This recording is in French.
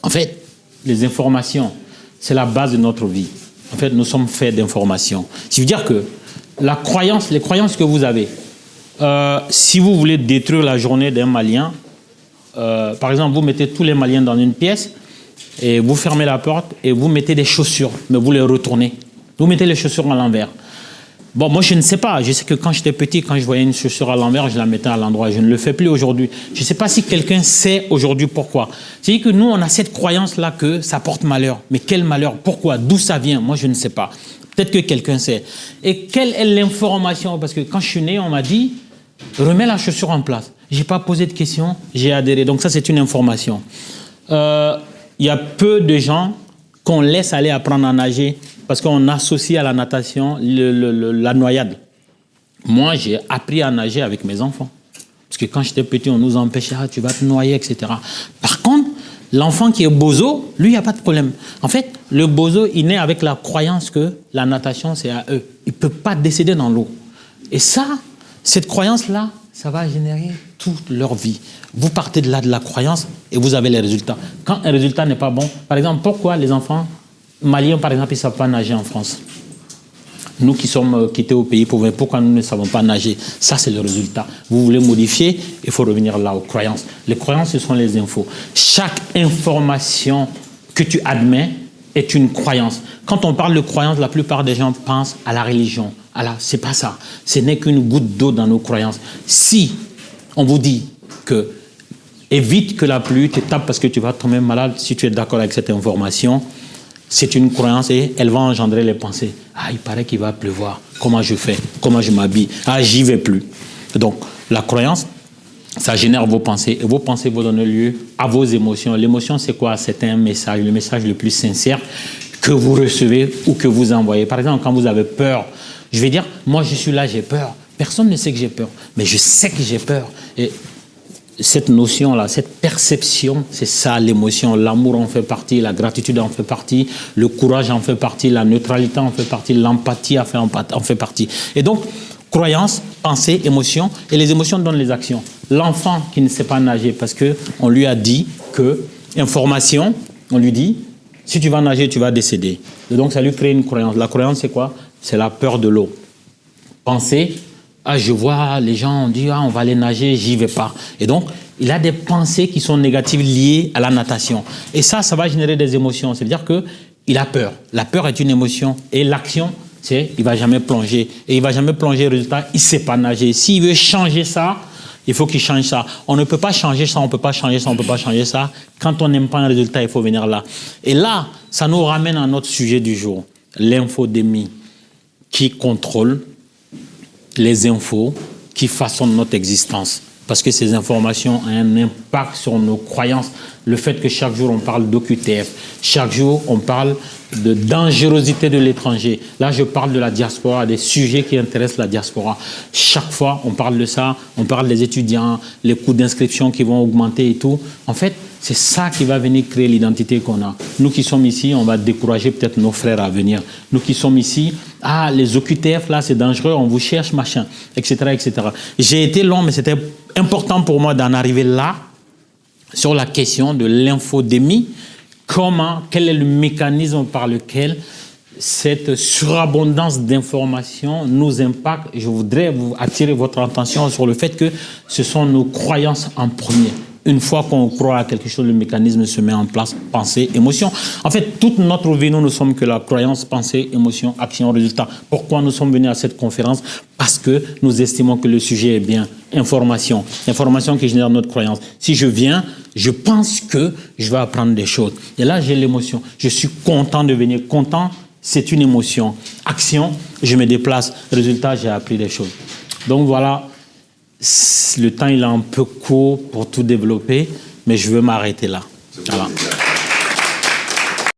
En fait, les informations, c'est la base de notre vie. En fait, nous sommes faits d'informations. Ça veut dire que les croyances que vous avez, si vous voulez détruire la journée d'un Malien, par exemple, vous mettez tous les Maliens dans une pièce et vous fermez la porte et vous mettez des chaussures, mais vous les retournez. Vous mettez les chaussures à l'envers. Bon, moi, je ne sais pas. Je sais que quand j'étais petit, quand je voyais une chaussure à l'envers, je la mettais à l'endroit. Je ne le fais plus aujourd'hui. Je ne sais pas si quelqu'un sait aujourd'hui pourquoi. C'est-à-dire que nous, on a cette croyance-là que ça porte malheur. Mais quel malheur? Pourquoi? D'où ça vient? Moi, je ne sais pas. Peut-être que quelqu'un sait. Et quelle est l'information? Parce que quand je suis né, on m'a dit, remets la chaussure en place. Je n'ai pas posé de questions, j'ai adhéré. Donc ça, c'est une information. Il y a peu de gens qu'on laisse aller apprendre à nager parce qu'on associe à la natation la noyade. Moi, j'ai appris à nager avec mes enfants. Parce que quand j'étais petit, on nous empêchait, ah, tu vas te noyer, etc. Par contre, l'enfant qui est bozo, lui, il n'y a pas de problème. En fait, le bozo, il naît avec la croyance que la natation, c'est à eux. Il ne peut pas décéder dans l'eau. Et ça, cette croyance-là, ça va générer toute leur vie. Vous partez de là, de la croyance, et vous avez les résultats. Quand un résultat n'est pas bon, par exemple, pourquoi les enfants maliens, par exemple, ils ne savent pas nager en France? Nous qui sommes quittés au pays pauvre, pourquoi nous ne savons pas nager? Ça, c'est le résultat. Vous voulez modifier, il faut revenir là aux croyances. Les croyances, ce sont les infos. Chaque information que tu admets est une croyance. Quand on parle de croyance, la plupart des gens pensent à la religion. C'est pas ça. Ce n'est qu'une goutte d'eau dans nos croyances. Si on vous dit que évite que la pluie te tape parce que tu vas tomber malade, si tu es d'accord avec cette information, c'est une croyance et elle va engendrer les pensées. Ah, il paraît qu'il va pleuvoir. Comment je fais? Comment je m'habille? Ah, j'y vais plus. Donc, la croyance, ça génère vos pensées. Et vos pensées vont donner lieu à vos émotions. L'émotion, c'est quoi? C'est un message, le message le plus sincère que vous recevez ou que vous envoyez. Par exemple, quand vous avez peur, je vais dire, moi, je suis là, j'ai peur. Personne ne sait que j'ai peur. Mais je sais que j'ai peur. Et cette notion-là, cette perception, c'est ça l'émotion. L'amour en fait partie, la gratitude en fait partie, le courage en fait partie, la neutralité en fait partie, l'empathie en fait partie. Et donc, croyance, pensée, émotion, et les émotions donnent les actions. L'enfant qui ne sait pas nager parce qu'on lui a dit que, information, on lui dit, si tu vas nager, tu vas décéder. Et donc, ça lui crée une croyance. La croyance, c'est quoi? C'est la peur de l'eau. Pensée, ah, je vois les gens, on dit, ah, on va aller nager, j'y vais pas. Et donc, il a des pensées qui sont négatives liées à la natation. Et ça va générer des émotions. C'est-à-dire qu'il a peur. La peur est une émotion. Et l'action, c'est il va jamais plonger. Et il va jamais plonger, résultat, il sait pas nager. S'il veut changer ça, il faut qu'il change ça. On ne peut pas changer ça, on ne peut pas changer ça, on ne peut pas changer ça. Quand on n'aime pas un résultat, il faut venir là. Et là, ça nous ramène à notre sujet du jour. L'infodémie qui contrôle les infos qui façonnent notre existence. Parce que ces informations ont un impact sur nos croyances. Le fait que chaque jour on parle d'OQTF, chaque jour on parle de dangerosité de l'étranger. Là, je parle de la diaspora, des sujets qui intéressent la diaspora. Chaque fois, on parle de ça, on parle des étudiants, les coûts d'inscription qui vont augmenter et tout. En fait, c'est ça qui va venir créer l'identité qu'on a. Nous qui sommes ici, on va décourager peut-être nos frères à venir. Nous qui sommes ici, ah, les OQTF, là, c'est dangereux, on vous cherche, machin, etc., etc. J'ai été long, mais c'était important pour moi d'en arriver là, sur la question de l'infodémie. Quel est le mécanisme par lequel cette surabondance d'informations nous impacte? Je voudrais vous attirer votre attention sur le fait que ce sont nos croyances en premier. Une fois qu'on croit à quelque chose, le mécanisme se met en place, pensée, émotion. En fait, toute notre vie, nous ne sommes que la croyance, pensée, émotion, action, résultat. Pourquoi nous sommes venus à cette conférence? Parce que nous estimons que le sujet est bien information. Information qui génère notre croyance. Si je viens, je pense que je vais apprendre des choses. Et là, j'ai l'émotion. Je suis content de venir. Content, c'est une émotion. Action, je me déplace. Résultat, j'ai appris des choses. Donc voilà. Le temps il est un peu court pour tout développer, mais je veux m'arrêter là. Voilà.